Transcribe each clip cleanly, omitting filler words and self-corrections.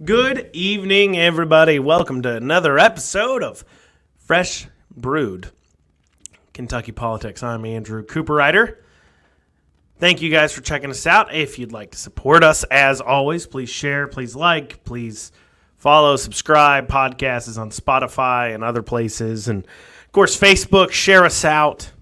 Good evening, everybody. Welcome to another episode of Fresh Brewed Kentucky Politics. I'm Andrew Cooperrider. Thank you guys for checking us out. If you'd like to support us, as always, please share, please like, please follow, subscribe. Podcast is on Spotify and other places. And, of course, Facebook. Share us out.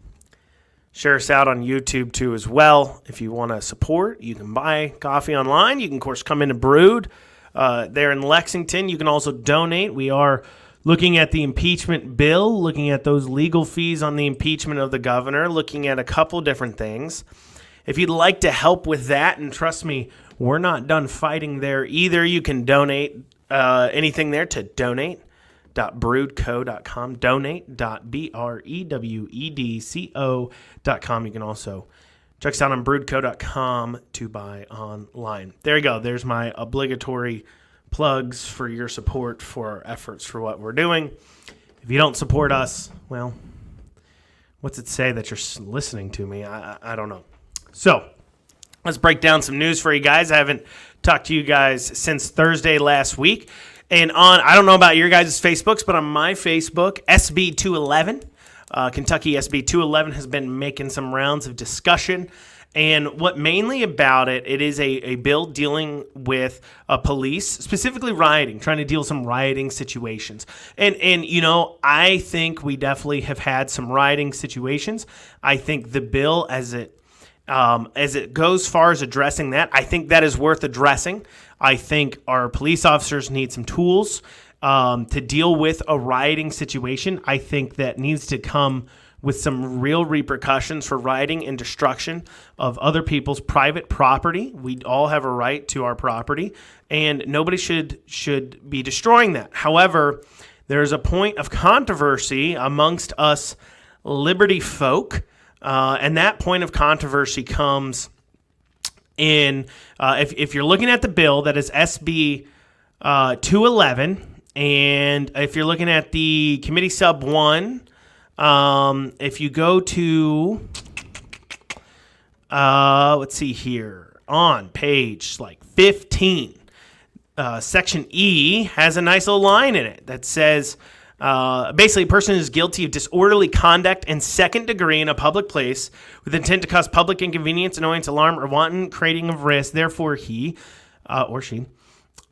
Share us out on YouTube, too, as well. If you want to support, you can buy coffee online. You can, of course, come into Brewed. There in Lexington. You can also donate. We are looking at the impeachment bill, looking at those legal fees on the impeachment of the governor, looking at a couple different things. If you'd like to help with that, and trust me, we're not done fighting there either, you can donate anything there to donate.brewedco.com, donate.brewedco.com. You can also check us out on brewedco.com to buy online. There you go. There's my obligatory plugs for your support for our efforts for what we're doing. If you don't support us, well, what's it say that you're listening to me? I don't know. So let's break down some news for you guys. I haven't talked to you guys since Thursday last week. And I don't know about your guys' Facebooks, but on my Facebook, SB211, Kentucky SB 211 has been making some rounds of discussion, and what mainly about it is a bill dealing with police, specifically rioting, trying to deal with some rioting situations. And you know, I think we definitely have had some rioting situations. I think the bill as it goes far as addressing that, I think that is worth addressing. I think our police officers need some tools to deal with a rioting situation. I think that needs to come with some real repercussions for rioting and destruction of other people's private property. We all have a right to our property, and nobody should be destroying that. However, there is a point of controversy amongst us liberty folk, and that point of controversy comes in if you're looking at the bill that is SB 211. And if you're looking at the committee sub 1, if you go to, let's see here, on page 15, section E has a nice little line in it that says, basically, a person is guilty of disorderly conduct in second degree in a public place with intent to cause public inconvenience, annoyance, alarm, or wanton creating of risk. Therefore, he or she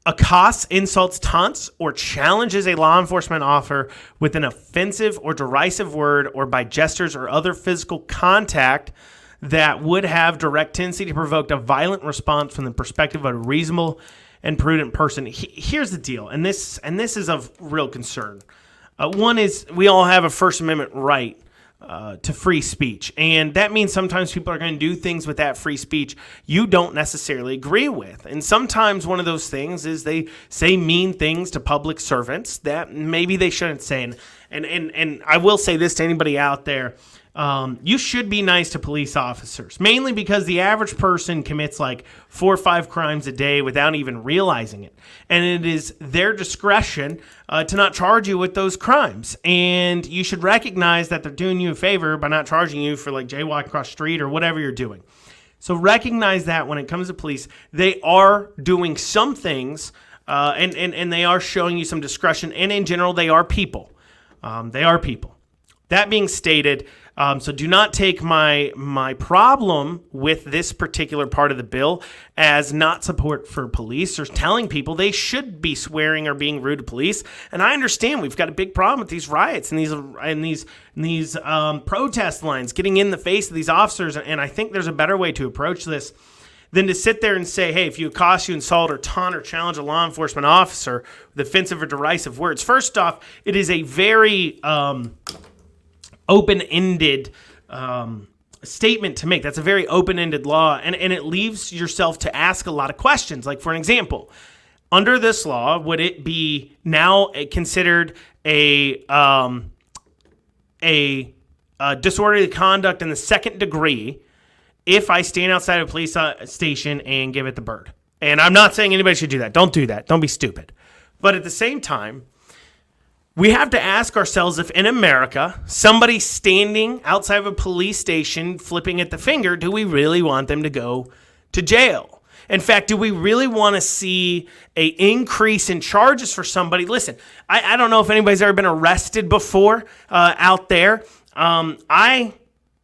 accosts, insults, taunts, or challenges a law enforcement officer with an offensive or derisive word or by gestures or other physical contact that would have direct tendency to provoke a violent response from the perspective of a reasonable and prudent person. Here's the deal, and this is of real concern. One is we all have a First Amendment right to free speech, and that means sometimes people are going to do things with that free speech you don't necessarily agree with. And sometimes one of those things is they say mean things to public servants that maybe they shouldn't say. And I will say this to anybody out there. You should be nice to police officers, mainly because the average person commits 4 or 5 crimes a day without even realizing it. And it is their discretion to not charge you with those crimes. And you should recognize that they're doing you a favor by not charging you for jaywalking across the street or whatever you're doing. So recognize that when it comes to police, they are doing some things and they are showing you some discretion. And in general, they are people. They are people. That being stated, so do not take my problem with this particular part of the bill as not support for police or telling people they should be swearing or being rude to police. And I understand we've got a big problem with these riots and these protest lines getting in the face of these officers. And I think there's a better way to approach this than to sit there and say, hey, if you accost, you insult, or taunt, or challenge a law enforcement officer with offensive or derisive words. First off, it is a very open-ended statement to make. That's a very open-ended law, and it leaves yourself to ask a lot of questions. Like, for an example, under this law, would it be now considered a disorderly conduct in the second degree if I stand outside a police station and give it the bird? And I'm not saying anybody should do that. Don't do that. Don't be stupid. But at the same time, we have to ask ourselves if in America, somebody standing outside of a police station flipping at the finger, do we really want them to go to jail? In fact, do we really want to see a increase in charges for somebody? Listen, I don't know if anybody's ever been arrested before out there. I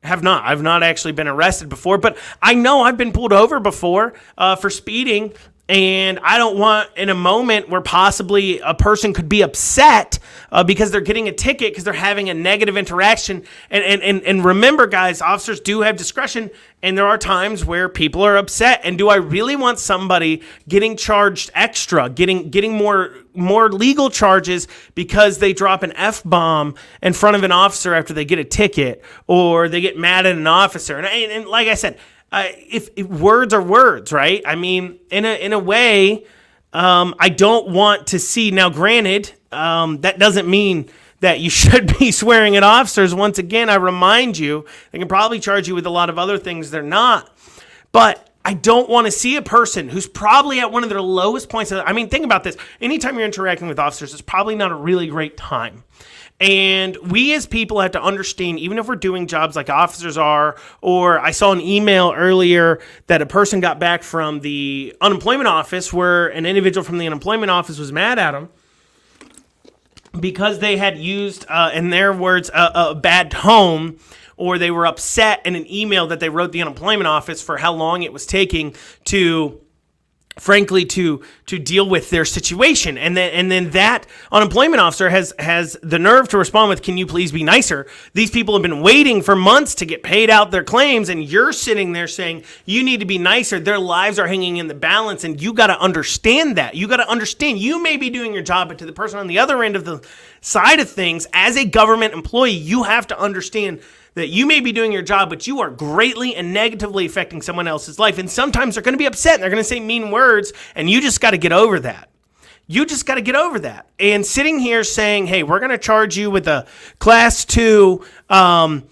have not. I've not actually been arrested before, but I know I've been pulled over before for speeding. And I don't want in a moment where possibly a person could be upset because they're getting a ticket because they're having a negative interaction. And remember, guys, officers do have discretion, and there are times where people are upset. And do I really want somebody getting charged extra, getting more legal charges because they drop an F-bomb in front of an officer after they get a ticket, or they get mad at an officer? And like I said, if words are words, right? I mean, in a way, I don't want to see. Now, granted, that doesn't mean that you should be swearing at officers. Once again, I remind you, they can probably charge you with a lot of other things they're not. But I don't want to see a person who's probably at one of their lowest points. I mean, think about this. Anytime you're interacting with officers, it's probably not a really great time. And we as people have to understand, even if we're doing jobs like officers are, or I saw an email earlier that a person got back from the unemployment office where an individual from the unemployment office was mad at them because they had used, in their words, a bad tone, or they were upset in an email that they wrote the unemployment office for how long it was taking to deal with their situation. And then that unemployment officer has the nerve to respond with, "Can you please be nicer? These people have been waiting for months to get paid out their claims, and you're sitting there saying you need to be nicer. Their lives are hanging in the balance, and you got to understand that. You got to understand you may be doing your job, but to the person on the other end of the side of things, as a government employee, you have to understand that you may be doing your job, but you are greatly and negatively affecting someone else's life. And sometimes they're going to be upset and they're going to say mean words, and you just got to get over that. You just got to get over that. And sitting here saying, hey, we're going to charge you with a class 2, a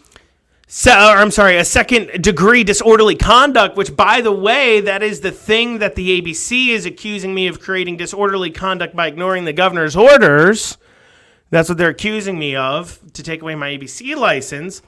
second degree disorderly conduct, which, by the way, that is the thing that the ABC is accusing me of, creating disorderly conduct by ignoring the governor's orders. That's what they're accusing me of, to take away my ABC license.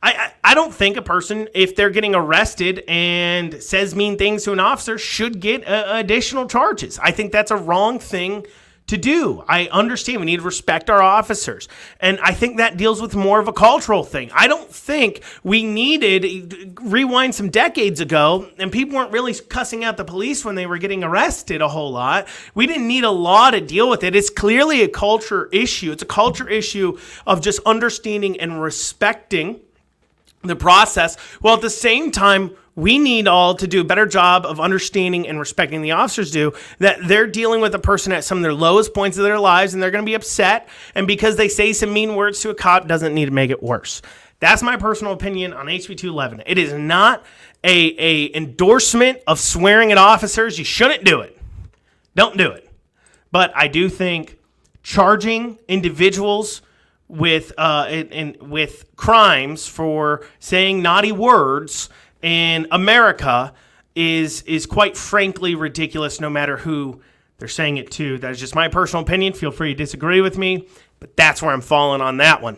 I don't think a person, if they're getting arrested and says mean things to an officer, should get additional charges. I think that's a wrong thing to do. I understand we need to respect our officers. And I think that deals with more of a cultural thing. I don't think we needed, rewind some decades ago, and people weren't really cussing out the police when they were getting arrested a whole lot. We didn't need a law to deal with it. It's clearly a culture issue. It's a culture issue of just understanding and respecting the process, while at the same time, we need all to do a better job of understanding and respecting the officers do, that they're dealing with a person at some of their lowest points of their lives, and they're going to be upset, and because they say some mean words to a cop doesn't need to make it worse. That's my personal opinion on HB 211. It is not a endorsement of swearing at officers. You shouldn't do it. Don't do it. But I do think charging individuals with crimes for saying naughty words in America is quite frankly ridiculous, no matter who they're saying it to. That is just my personal opinion. Feel free to disagree with me, but that's where I'm falling on that one.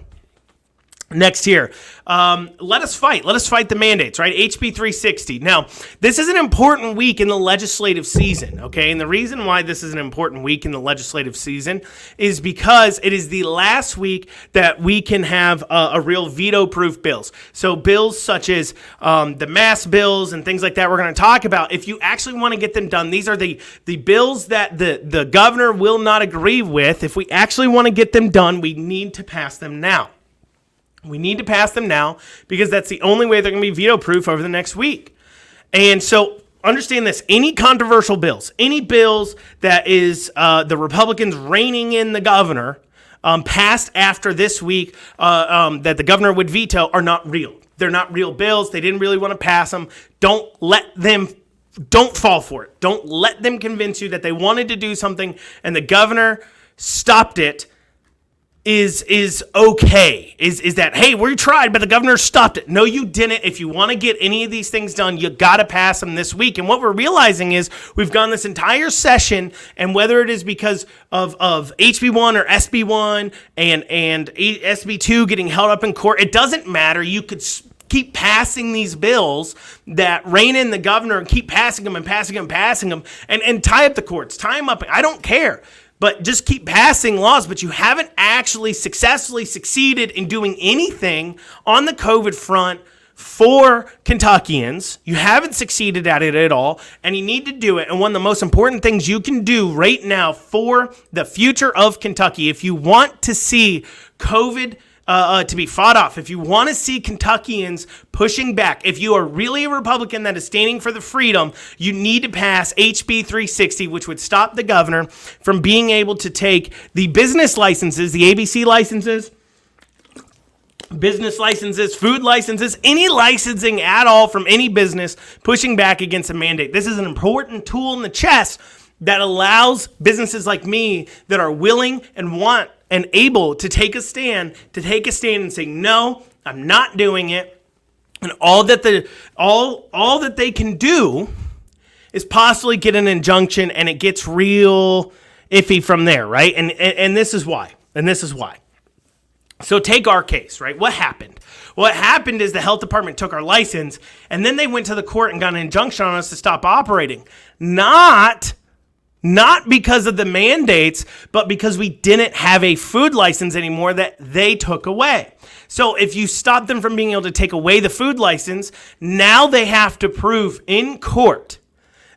Next here, let us fight the mandates, right? HB 360. Now, this is an important week in the legislative season, okay? And the reason why this is an important week in the legislative season is because it is the last week that we can have a real veto-proof bills. So bills such as the mass bills and things like that we're going to talk about. If you actually want to get them done, these are the bills that the governor will not agree with. If we actually want to get them done, we need to pass them now. We need to pass them now because that's the only way they're going to be veto-proof over the next week. And so understand this. Any controversial bills, any bills that is the Republicans reining in the governor passed after this week that the governor would veto are not real. They're not real bills. They didn't really want to pass them. Don't fall for it. Don't let them convince you that they wanted to do something and the governor stopped it. Is okay. Is that, hey, we tried, but the governor stopped it. No, you didn't. If you want to get any of these things done, you got to pass them this week. And what we're realizing is we've gone this entire session, and whether it is because of HB1 or SB1 and SB2 getting held up in court, it doesn't matter. You could keep passing these bills that rein in the governor and keep passing them and tie up the courts, tie them up. I don't care. But just keep passing laws, but you haven't actually successfully succeeded in doing anything on the COVID front for Kentuckians. You haven't succeeded at it at all, and you need to do it. And one of the most important things you can do right now for the future of Kentucky, if you want to see COVID to be fought off, if you want to see Kentuckians pushing back, if you are really a Republican that is standing for the freedom, you need to pass HB 360, which would stop the governor from being able to take the business licenses, the ABC licenses, business licenses, food licenses, any licensing at all from any business, pushing back against a mandate. This is an important tool in the chess that allows businesses like me that are willing and want and able to take a stand and say, no, I'm not doing it. And all that they can do is possibly get an injunction, and it gets real iffy from there, right? And this is why. So take our case, right? What happened? What happened is the health department took our license, and then they went to the court and got an injunction on us to stop operating. Not because of the mandates, but because we didn't have a food license anymore that they took away. So if you stop them from being able to take away the food license, now they have to prove in court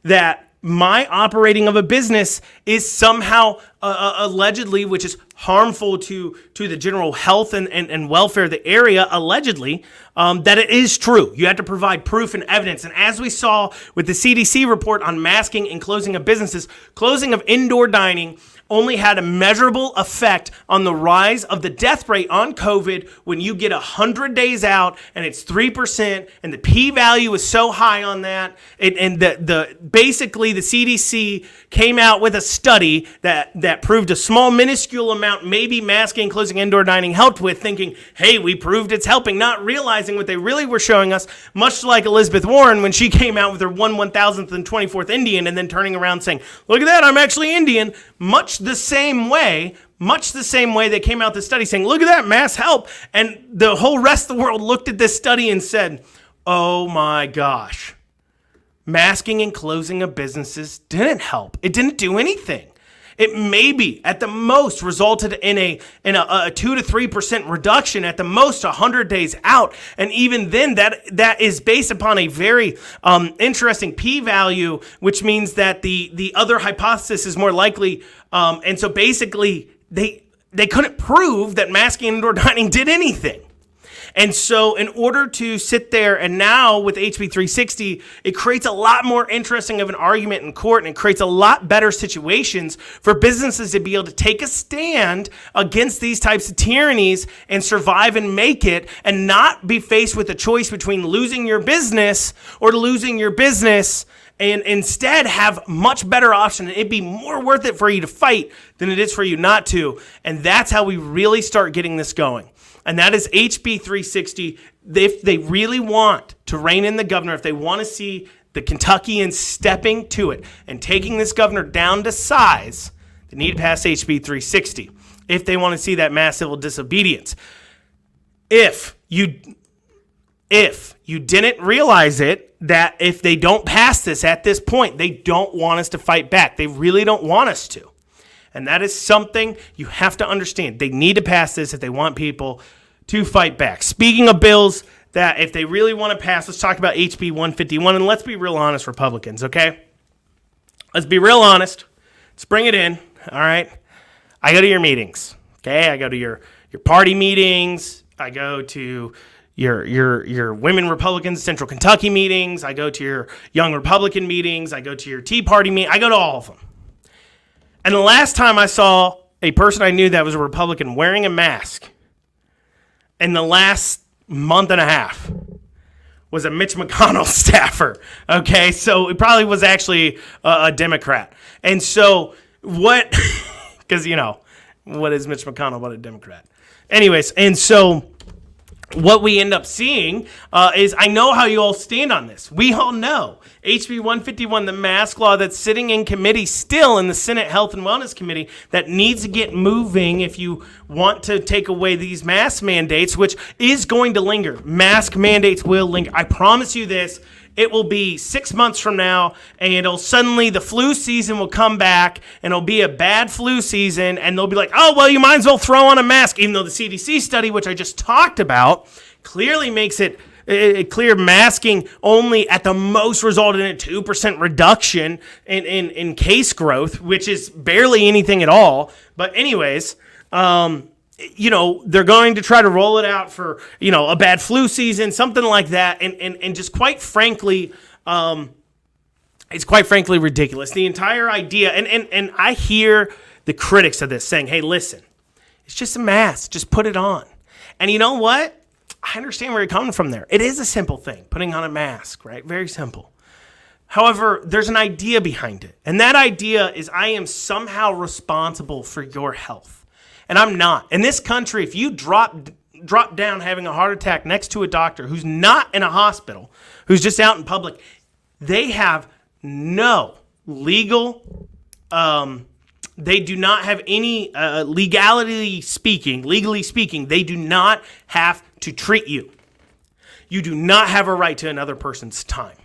that my operating of a business is somehow allegedly, which is harmful to the general health and welfare of the area, allegedly, that it is true. You have to provide proof and evidence. And as we saw with the CDC report on masking and closing of businesses, closing of indoor dining only had a measurable effect on the rise of the death rate on COVID when you get 100 days out and it's 3%, and the p-value is so high on that. Basically the CDC came out with a study that proved a small minuscule amount, maybe masking and closing indoor dining helped with, thinking, hey, we proved it's helping, not realizing what they really were showing us, much like Elizabeth Warren when she came out with her 1/1000th and 24th Indian and then turning around saying, look at that, I'm actually Indian. Much the same way they came out this study saying, look at that, mass help. And the whole rest of the world looked at this study and said, oh my gosh, masking and closing of businesses didn't help. It didn't do anything. It maybe at the most resulted in a 2 to 3% reduction, at the most 100 days out. And even then that is based upon a very interesting p-value, which means that the other hypothesis is more likely. And so basically they couldn't prove that masking and indoor dining did anything. And so in order to sit there, and now with HB 360, it creates a lot more interesting of an argument in court, and it creates a lot better situations for businesses to be able to take a stand against these types of tyrannies and survive and make it, and not be faced with a choice between losing your business or losing your business, and instead have much better option. It'd be more worth it for you to fight than it is for you not to. And that's how we really start getting this going. And that is HB 360. If they really want to rein in the governor, if they want to see the Kentuckians stepping to it and taking this governor down to size, they need to pass HB 360 if they want to see that mass civil disobedience. If you didn't realize it, that if they don't pass this at this point, they don't want us to fight back. They really don't want us to. And that is something you have to understand. They need to pass this if they want people to fight back. Speaking of bills that if they really want to pass, let's talk about HB 151. And let's be real honest, Republicans, okay? Let's be real honest. Let's bring it in, all right? I go to your meetings, okay? I go to your party meetings. I go to your women Republicans Central Kentucky meetings. I go to your young Republican meetings. I go to your Tea Party meeting. I go to all of them. And the last time I saw a person I knew that was a Republican wearing a mask in the last month and a half was a Mitch McConnell staffer. Okay, so it probably was actually a Democrat. And so what, because, what is Mitch McConnell but a Democrat? Anyways, and so what we end up seeing is, I know how you all stand on this. We all know HB 151, the mask law that's sitting in committee still in the Senate Health and Wellness Committee, that needs to get moving if you want to take away these mask mandates, which is going to linger. Mask mandates will linger. I promise you this. It will be 6 months from now, and it'll suddenly, the flu season will come back, and it'll be a bad flu season, and they'll be like, oh, well, you might as well throw on a mask, even though the CDC study, which I just talked about, clearly makes it clear masking only at the most resulted in a 2% reduction in case growth, which is barely anything at all. But anyways, they're going to try to roll it out for, a bad flu season, something like that. And just quite frankly, it's quite frankly ridiculous. The entire idea, and I hear the critics of this saying, hey, listen, it's just a mask. Just put it on. And you know what? I understand where you're coming from there. It is a simple thing, putting on a mask, right? Very simple. However, there's an idea behind it. And that idea is, I am somehow responsible for your health. And I'm not. In this country, if you drop down having a heart attack next to a doctor who's not in a hospital, who's just out in public, they have no legal, they do not have any, legally speaking, they do not have to treat you. You do not have a right to another person's time.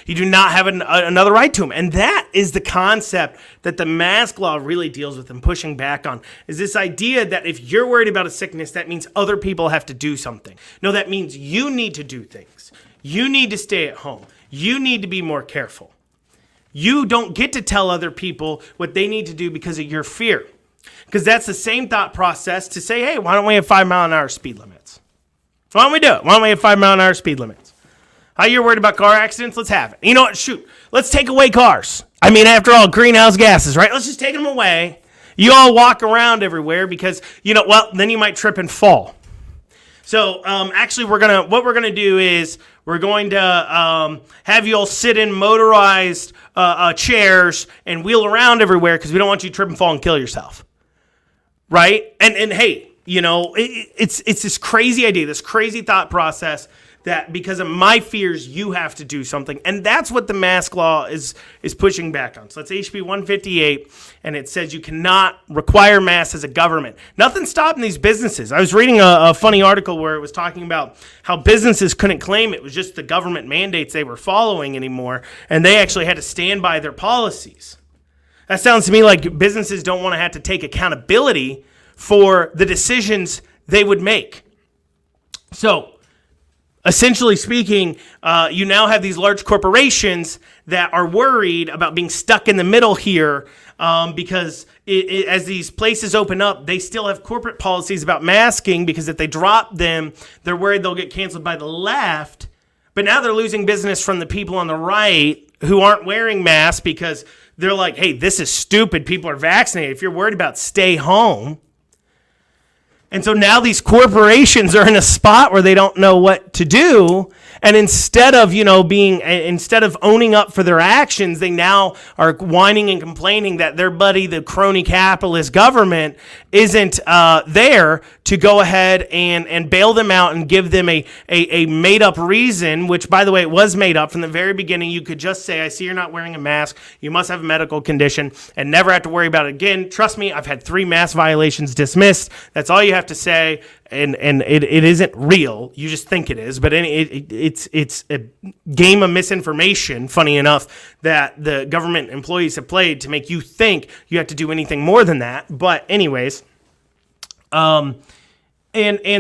You do not have another right to them. And that is the concept that the mask law really deals with and pushing back on, is this idea that if you're worried about a sickness, that means other people have to do something. No, that means you need to do things. You need to stay at home. You need to be more careful. You don't get to tell other people what they need to do because of your fear. Because that's the same thought process to say, hey, why don't we have 5-mile-an-hour speed limits? Why don't we do it? Why don't we have 5-mile-an-hour speed limits? How you're worried about car accidents? Let's have it. You know what? Shoot. Let's take away cars. I mean, after all, greenhouse gases, right? Let's just take them away. You all walk around everywhere because, then you might trip and fall. So, actually, what we're gonna do is we're going to have you all sit in motorized chairs and wheel around everywhere because we don't want you to trip and fall and kill yourself, right? And hey, it's this crazy idea, this crazy thought process that because of my fears, you have to do something. And that's what the mask law is pushing back on. So it's HB 158, and it says you cannot require masks as a government. Nothing's stopping these businesses. I was reading a funny article where it was talking about how businesses couldn't claim it was just the government mandates they were following anymore, and they actually had to stand by their policies. That sounds to me like businesses don't want to have to take accountability for the decisions they would make. So, essentially speaking, you now have these large corporations that are worried about being stuck in the middle here because as these places open up, they still have corporate policies about masking because if they drop them, they're worried they'll get canceled by the left. But now they're losing business from the people on the right who aren't wearing masks because they're like, hey, this is stupid. People are vaccinated. If you're worried about stay home. And so now these corporations are in a spot where they don't know what to do. And instead of, instead of owning up for their actions, they now are whining and complaining that their buddy, the crony capitalist government, isn't there to go ahead and bail them out and give them a made-up reason, which, by the way, it was made up from the very beginning. You could just say, I see you're not wearing a mask. You must have a medical condition and never have to worry about it again. Trust me, I've had 3 mask violations dismissed. That's all you have to say. And it isn't real. You just think it is. But it's a game of misinformation, funny enough, that the government employees have played to make you think you have to do anything more than that. But anyways, and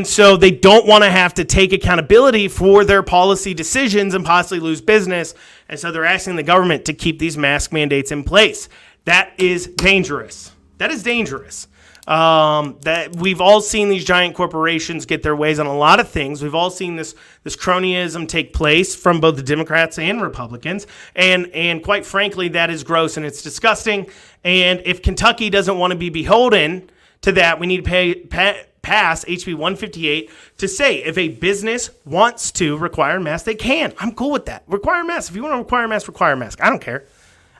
so they don't want to have to take accountability for their policy decisions and possibly lose business. And so they're asking the government to keep these mask mandates in place. That is dangerous. That is dangerous. That we've all seen these giant corporations get their ways on a lot of things. We've all seen this cronyism take place from both the Democrats and Republicans. And quite frankly, that is gross and it's disgusting. And if Kentucky doesn't want to be beholden to that, we need to pass HB 158 to say if a business wants to require masks, they can. I'm cool with that. Require masks. If you want to require masks, require a mask. I don't care.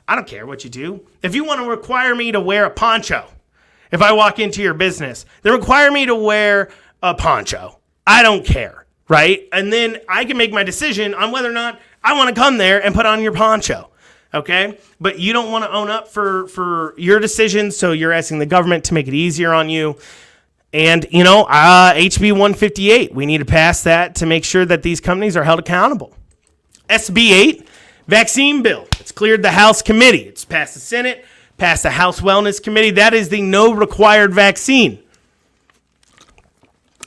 I don't care what you do. If you want to require me to wear a poncho, if I walk into your business, they require me to wear a poncho. I don't care, right? And then I can make my decision on whether or not I want to come there and put on your poncho, okay? But you don't want to own up for your decisions, so you're asking the government to make it easier on you. And, HB 158, we need to pass that to make sure that these companies are held accountable. SB 8, vaccine bill. It's cleared the House committee. It's passed the Senate, passed the House Wellness Committee. That is the no required vaccine.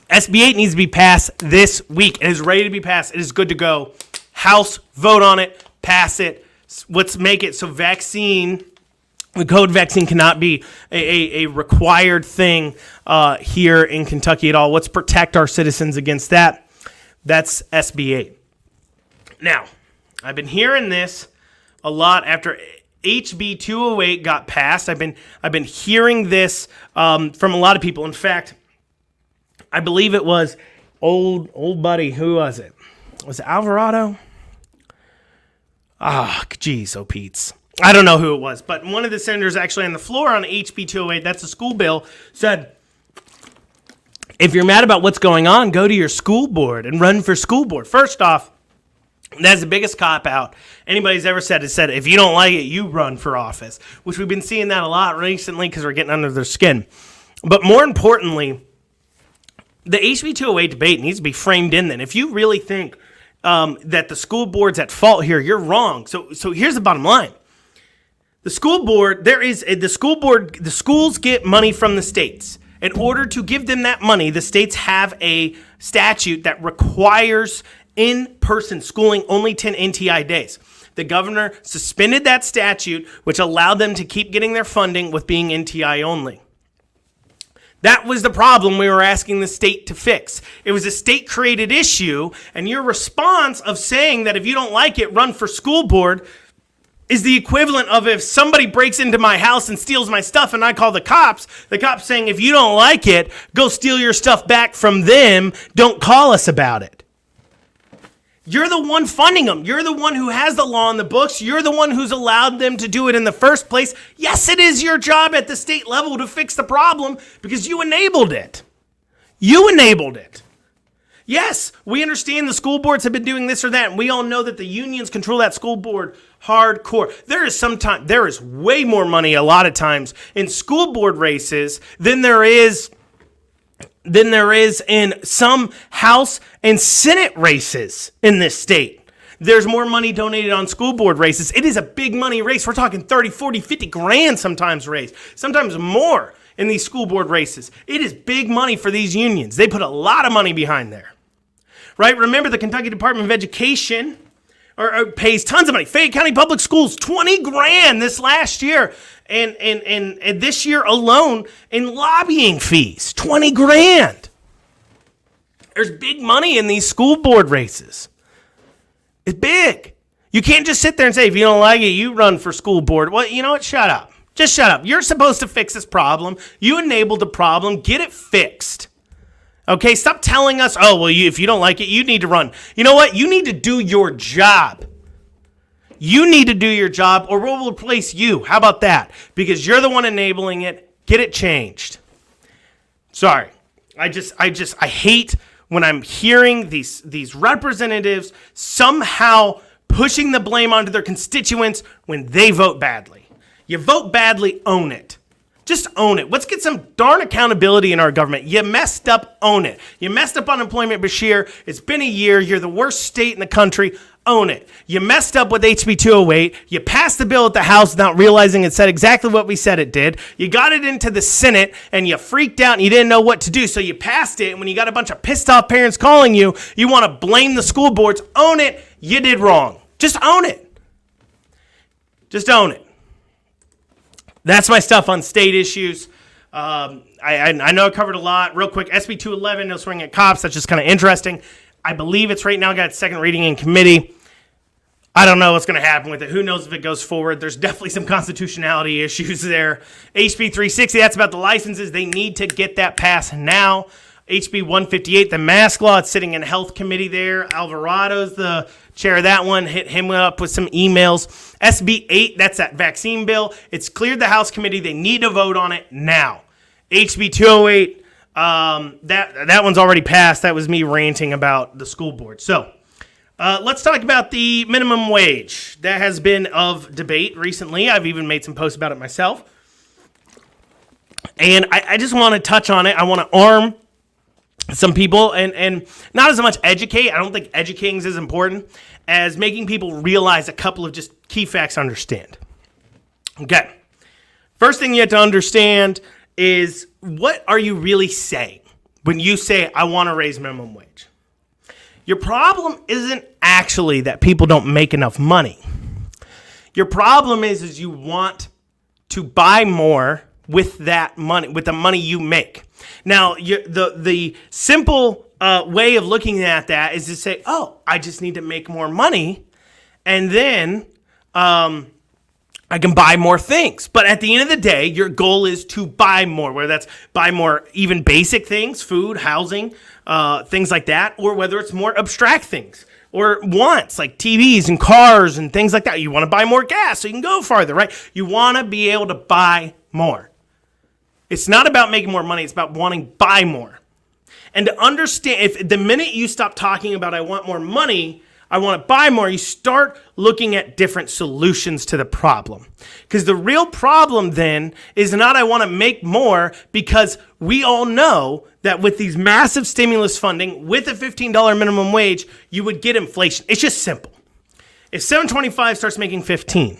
SB 8 needs to be passed this week. It is ready to be passed. It is good to go. House, vote on it, pass it. Let's make it so the code vaccine cannot be a required thing here in Kentucky at all. Let's protect our citizens against that. That's SB 8. Now, I've been hearing this a lot after HB 208 got passed. I've been hearing this from a lot of people. In fact, I believe it was old buddy. Who was it? Was it Alvarado? Geez, Pete's. I don't know who it was, but one of the senators actually on the floor on HB 208, that's a school bill, said, if you're mad about what's going on, go to your school board and run for school board. First off, that's the biggest cop-out anybody's ever said. Is said, if you don't like it, you run for office, which we've been seeing that a lot recently because we're getting under their skin. But more importantly, the HB 208 debate needs to be framed in then. If you really think that the school board's at fault here, you're wrong. So here's the bottom line. The school board, the schools get money from the states. In order to give them that money, the states have a statute that requires in-person schooling only 10 NTI days. The governor suspended that statute, which allowed them to keep getting their funding with being NTI only. That was the problem we were asking the state to fix. It was a state-created issue, and your response of saying that if you don't like it, run for school board is the equivalent of if somebody breaks into my house and steals my stuff and I call the cops saying, if you don't like it, go steal your stuff back from them. Don't call us about it. You're the one funding them. You're the one who has the law in the books. You're the one who's allowed them to do it in the first place. Yes, it is your job at the state level to fix the problem because you enabled it. You enabled it. Yes, we understand the school boards have been doing this or that, and we all know that the unions control that school board hardcore. There is way more money a lot of times in school board races than there is in some House and Senate races in this state. There's more money donated on school board races. It is a big money race. We're talking 30, 40, 50 grand sometimes raised, sometimes more in these school board races. It is big money for these unions. They put a lot of money behind there. Right? Remember, the Kentucky Department of Education pays tons of money. Fayette County Public Schools, 20 grand this last year. And this year alone in lobbying fees, 20 grand. There's big money in these school board races. It's big. You can't just sit there and say, if you don't like it, you run for school board. Well, you know what? Shut up. Just shut up. You're supposed to fix this problem. You enabled the problem. Get it fixed. Okay, stop telling us, if you don't like it, you need to run. You know what? You need to do your job. You need to do your job or we'll replace you. How about that? Because you're the one enabling it. Get it changed. Sorry. I hate when I'm hearing these representatives somehow pushing the blame onto their constituents when they vote badly. You vote badly, own it. Just own it. Let's get some darn accountability in our government. You messed up, own it. You messed up on employment, Bashir. It's been a year. You're the worst state in the country. Own it. You messed up with HB 208. You passed the bill at the House without realizing it said exactly what we said it did. You got it into the Senate and you freaked out and you didn't know what to do. So you passed it. And when you got a bunch of pissed off parents calling you, you want to blame the school boards. Own it. You did wrong. Just own it. Just own it. That's my stuff on state issues. I know I covered a lot. Real quick, SB 211, no swinging at cops. That's just kind of interesting. I believe it's right now got its second reading in committee. I don't know what's going to happen with it. Who knows if it goes forward. There's definitely some constitutionality issues there. HB 360, that's about the licenses. They need to get that passed now. HB 158, the mask law, it's sitting in health committee there. Alvarado's the chair of that one. Hit him up with some emails. SB 8, that's that vaccine bill. It's cleared the House committee. They need to vote on it now. HB 208, That one's already passed. That was me ranting about the school board. So let's talk about the minimum wage. That has been of debate recently. I've even made some posts about it myself. And I just want to touch on it. I want to arm some people and not as much educate. I don't think educating is as important as making people realize a couple of just key facts to understand. Okay. First thing you have to understand is, what are you really saying when you say, I want to raise minimum wage? Your problem isn't actually that people don't make enough money. Your problem is you want to buy more with that money, with the money you make. Now, the simple way of looking at that is to say, oh, I just need to make more money, and then I can buy more things. But at the end of the day, your goal is to buy more, whether that's buy more even basic things, food, housing, things like that, or whether it's more abstract things or wants like TVs and cars and things like that. You want to buy more gas so you can go farther, right? You want to be able to buy more. It's not about making more money. It's about wanting to buy more. And to understand, if the minute you stop talking about I want more money, I want to buy more, you start looking at different solutions to the problem. Because the real problem then is not I want to make more, because we all know that with these massive stimulus funding, with a $15 minimum wage, you would get inflation. It's just simple. If 725 starts making 15,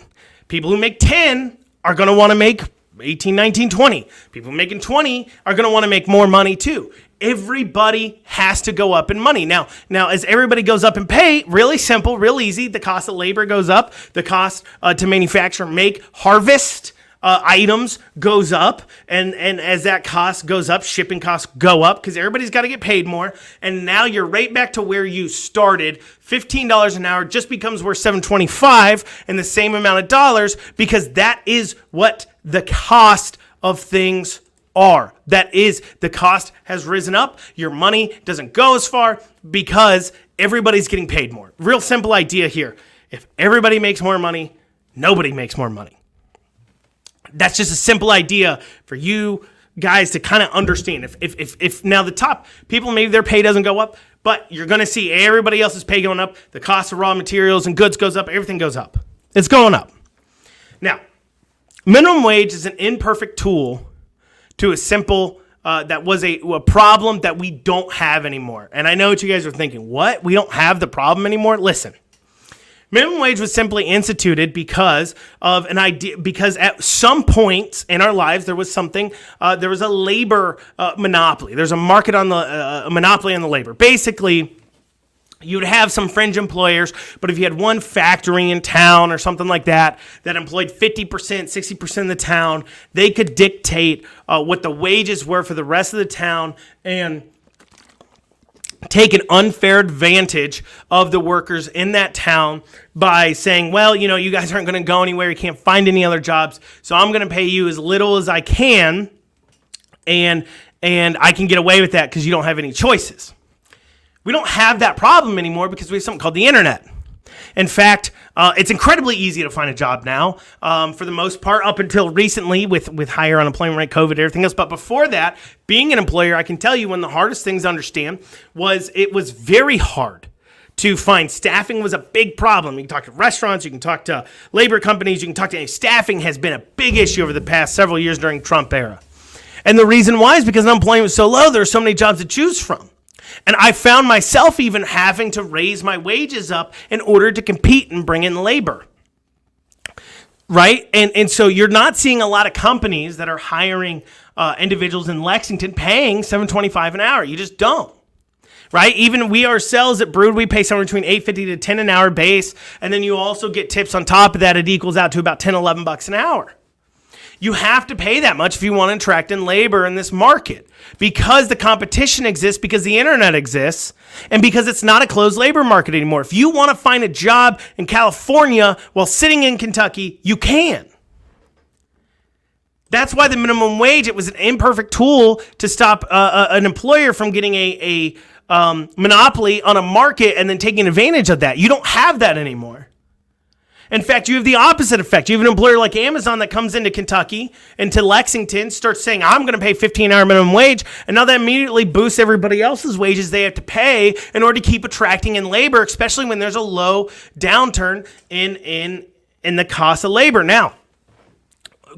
people who make 10 are going to want to make 18, 19, 20. People making 20 are going to want to make more money too. Everybody has to go up in money. Now, as everybody goes up in pay, really simple, real easy, the cost of labor goes up, the cost to manufacture, make, harvest items goes up, and as that cost goes up, shipping costs go up because everybody's got to get paid more, and now you're right back to where you started. $15 an hour just becomes worth $7.25 and the same amount of dollars, because that is what the cost of things are. That is, the cost has risen up. Your money doesn't go as far because everybody's getting paid more. Real simple idea here. If everybody makes more money, nobody makes more money. That's just a simple idea for you guys to kind of understand. If now the top people, maybe their pay doesn't go up, but you're going to see everybody else's pay going up. The cost of raw materials and goods goes up. Everything goes up. It's going up. Now, minimum wage is an imperfect tool to a simple, that was a problem that we don't have anymore. And I know what you guys are thinking. What? We don't have the problem anymore? Listen. Minimum wage was simply instituted because of an idea, because at some point in our lives, there was something, there was a labor monopoly. There's a market on the, monopoly on the labor. Basically, you'd have some fringe employers, but if you had one factory in town or something like that, that employed 50%, 60% of the town, they could dictate what the wages were for the rest of the town and take an unfair advantage of the workers in that town by saying, well, you guys aren't going to go anywhere. You can't find any other jobs. So I'm going to pay you as little as I can. And I can get away with that because you don't have any choices. We don't have that problem anymore because we have something called the internet. In fact, it's incredibly easy to find a job now, for the most part, up until recently with higher unemployment rate, COVID, everything else. But before that, being an employer, I can tell you one of the hardest things to understand was it was very hard to find. Staffing was a big problem. You can talk to restaurants, you can talk to labor companies, you can talk to staffing has been a big issue over the past several years during Trump era. And the reason why is because unemployment was so low, there are so many jobs to choose from. And I found myself even having to raise my wages up in order to compete and bring in labor. Right? And so you're not seeing a lot of companies that are hiring individuals in Lexington paying $7.25 an hour. You just don't. Right? Even we ourselves at Brood, we pay somewhere between $8.50 to $10 an hour base. And then you also get tips on top of that. It equals out to about $10, $11 an hour. You have to pay that much if you want to attract in labor in this market, because the competition exists, because the internet exists, and because it's not a closed labor market anymore. If you want to find a job in California while sitting in Kentucky, you can. That's why the minimum wage, it was an imperfect tool to stop an employer from getting a monopoly on a market and then taking advantage of that. You don't have that anymore. In fact, you have the opposite effect. You have an employer like Amazon that comes into Kentucky, into Lexington, starts saying, I'm going to pay 15-hour minimum wage, and now that immediately boosts everybody else's wages they have to pay in order to keep attracting in labor, especially when there's a low downturn in the cost of labor. Now,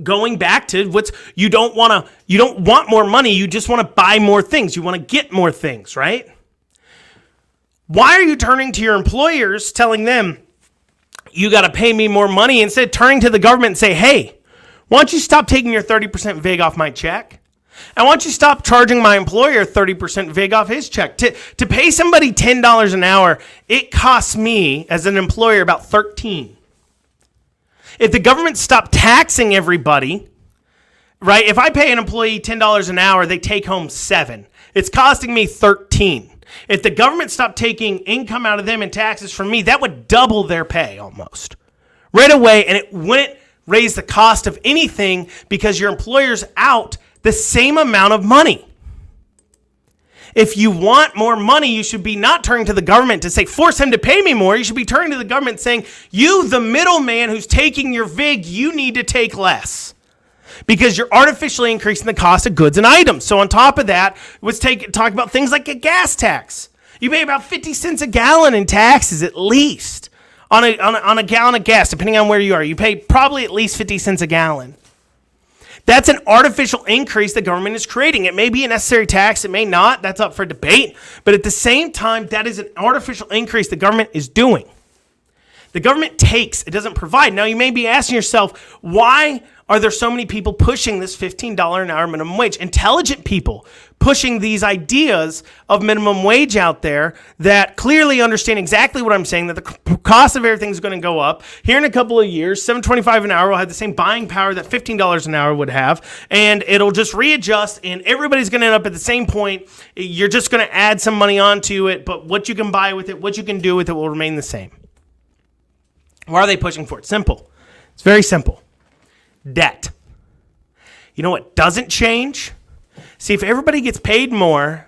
going back to you don't want more money, you just want to buy more things. You want to get more things, right? Why are you turning to your employers telling them, you got to pay me more money, instead of turning to the government and say, hey, why don't you stop taking your 30% VIG off my check? And why don't you stop charging my employer 30% VIG off his check? To pay somebody $10 an hour, it costs me as an employer about $13. If the government stopped taxing everybody, right? If I pay an employee $10 an hour, they take home $7. It's costing me $13. If the government stopped taking income out of them and taxes from me, that would double their pay almost right away. And it wouldn't raise the cost of anything because your employer's out the same amount of money. If you want more money, you should be not turning to the government to say, force him to pay me more. You should be turning to the government saying, you, the middleman who's taking your VIG, you need to take less. Because you're artificially increasing the cost of goods and items. So on top of that, let's talk about things like a gas tax. You pay about 50 cents a gallon in taxes at least on a gallon of gas, depending on where you are. You pay probably at least 50 cents a gallon. That's an artificial increase the government is creating. It may be a necessary tax. It may not. That's up for debate. But at the same time, that is an artificial increase the government is doing. The government takes, it doesn't provide. Now, you may be asking yourself, why are there so many people pushing this $15 an hour minimum wage? Intelligent people pushing these ideas of minimum wage out there that clearly understand exactly what I'm saying, that the cost of everything is going to go up. Here in a couple of years, $7.25 an hour will have the same buying power that $15 an hour would have, and it'll just readjust, and everybody's going to end up at the same point. You're just going to add some money onto it, but what you can buy with it, what you can do with it will remain the same. Why are they pushing for it? Simple. It's very simple. Debt. You know what doesn't change? See, if everybody gets paid more,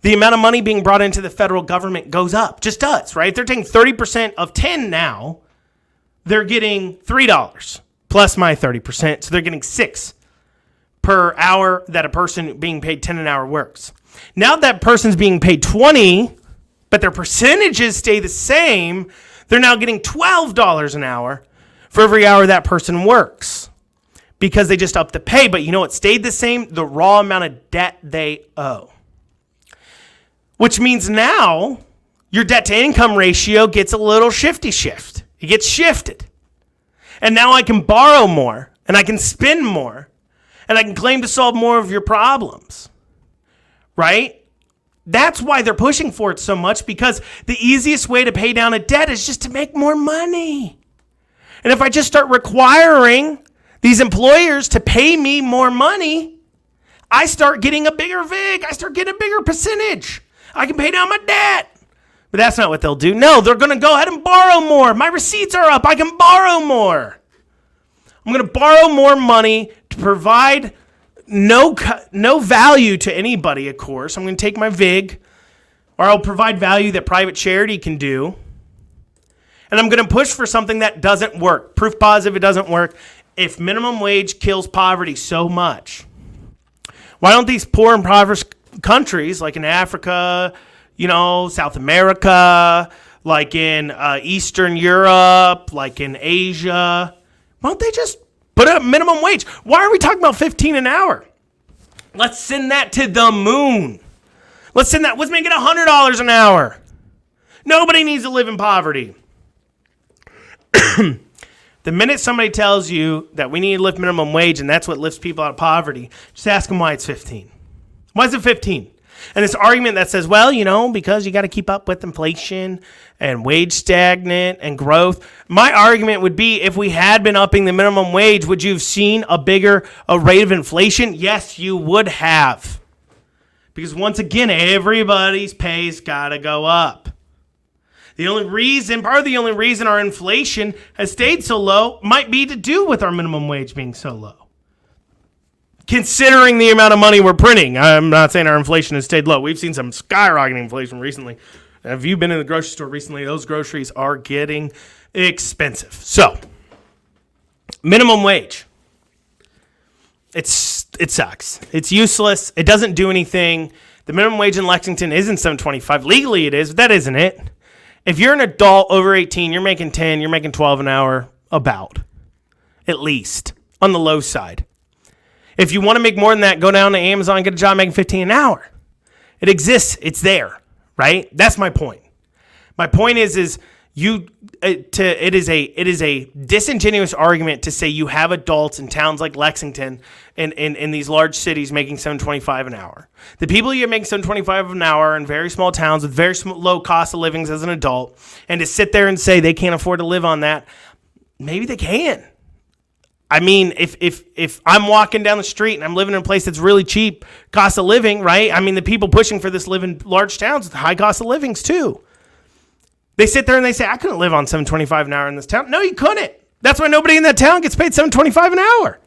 the amount of money being brought into the federal government goes up. Just does, right? They're taking 30% of 10 now. They're getting $3 plus my 30%. So they're getting $6 per hour that a person being paid 10 an hour works. Now that person's being paid 20, but their percentages stay the same, they're now getting $12 an hour for every hour that person works because they just upped the pay. But you know what stayed the same? The raw amount of debt they owe. Which means now your debt to income ratio gets a little shift. It gets shifted. And now I can borrow more and I can spend more and I can claim to solve more of your problems. Right? That's why they're pushing for it so much, because the easiest way to pay down a debt is just to make more money. And if I just start requiring these employers to pay me more money, I start getting a bigger VIG. I start getting a bigger percentage. I can pay down my debt. But that's not what they'll do. No, they're going to go ahead and borrow more. My receipts are up. I can borrow more. I'm going to borrow more money to provide no value to anybody, of course. I'm going to take my VIG, or I'll provide value that private charity can do. And I'm going to push for something that doesn't work. Proof positive it doesn't work. If minimum wage kills poverty so much, why don't these poor and impoverished countries like in Africa, South America, like in Eastern Europe, like in Asia, why don't they just put up minimum wage? Why are we talking about 15 an hour? Let's send that to the moon. Let's make it $100 an hour. Nobody needs to live in poverty. The minute somebody tells you that we need to lift minimum wage and that's what lifts people out of poverty, just ask them why it's 15. Why is it 15? And this argument that says, well, because you got to keep up with inflation and wage stagnant and growth. My argument would be, if we had been upping the minimum wage, would you have seen a bigger rate of inflation? Yes, you would have. Because once again, everybody's pay's got to go up. Part of the only reason our inflation has stayed so low might be to do with our minimum wage being so low. Considering the amount of money we're printing, I'm not saying our inflation has stayed low. We've seen some skyrocketing inflation recently. If you've been in the grocery store recently, those groceries are getting expensive. So, minimum wage. It sucks. It's useless. It doesn't do anything. The minimum wage in Lexington isn't $7.25. Legally it is, but that isn't it. If you're an adult over 18, you're making 10, you're making 12 an hour, about. At least. On the low side. If you want to make more than that, go down to Amazon, get a job making 15 an hour. It exists. It's there. Right? That's my point. My point is it is a disingenuous argument to say you have adults in towns like Lexington and in these large cities making $7.25 an hour. The people you make $7.25 an hour in very small towns with very low cost of livings as an adult, and to sit there and say they can't afford to live on that, maybe they can. I mean, if I'm walking down the street and I'm living in a place that's really cheap cost of living, right? I mean, the people pushing for this live in large towns with high cost of livings too. They sit there and they say, I couldn't live on $7.25 an hour in this town. No, you couldn't. That's why nobody in that town gets paid $7.25 an hour.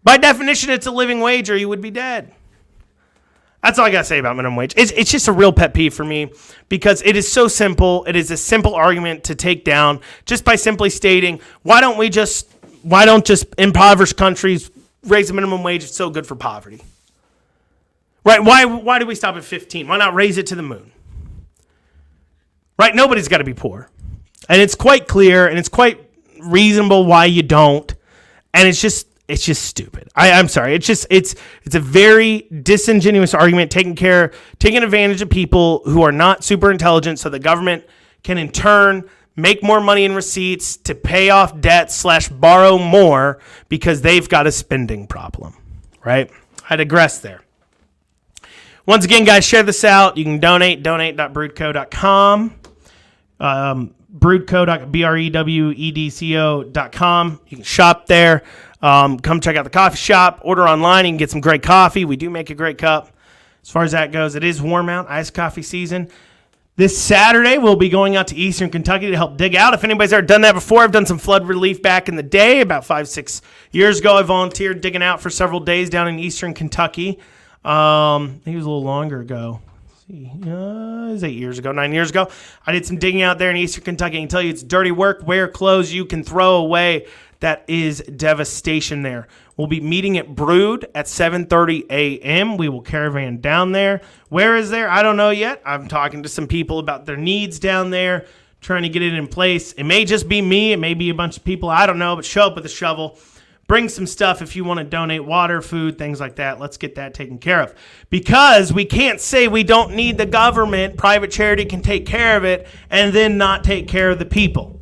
By definition, it's a living wage or you would be dead. That's all I got to say about minimum wage. It's just a real pet peeve for me because it is so simple. It is a simple argument to take down just by simply stating, why don't just impoverished countries raise the minimum wage? It's so good for poverty. Right? Why do we stop at 15? Why not raise it to the moon? Right? Nobody's got to be poor. And it's quite clear and it's quite reasonable why you don't. And it's just stupid. I'm sorry. It's a very disingenuous argument taking advantage of people who are not super intelligent so the government can in turn make more money in receipts to pay off debt / borrow more because they've got a spending problem. Right? I digress there. Once again, guys, share this out. You can donate.broodco.com. Brewedco.com. You can shop there. Come check out the coffee shop. Order online. You can get some great coffee. We do make a great cup. As far as that goes, it is warm out, iced coffee season. This Saturday, we'll be going out to Eastern Kentucky to help dig out. If anybody's ever done that before, I've done some flood relief back in the day. About 5-6 years ago, I volunteered digging out for several days down in Eastern Kentucky. I think it was a little longer ago. It was 8 years ago, 9 years ago. I did some digging out there in Eastern Kentucky. I can tell you it's dirty work. Wear clothes you can throw away. That is devastation there. We'll be meeting at Brewed at 7:30 a.m. We will caravan down there. Where is there? I don't know yet. I'm talking to some people about their needs down there, trying to get it in place. It may just be me. It may be a bunch of people. I don't know, but show up with a shovel. Bring some stuff if you want to donate water, food, things like that. Let's get that taken care of. Because we can't say we don't need the government. Private charity can take care of it and then not take care of the people.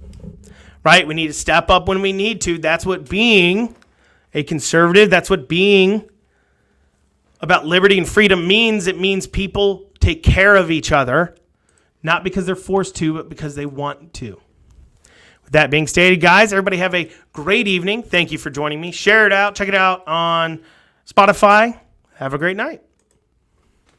Right? We need to step up when we need to. That's what being a conservative, that's what being about liberty and freedom means. It means people take care of each other, not because they're forced to, but because they want to. That being stated, guys, everybody have a great evening. Thank you for joining me. Share it out. Check it out on Spotify. Have a great night.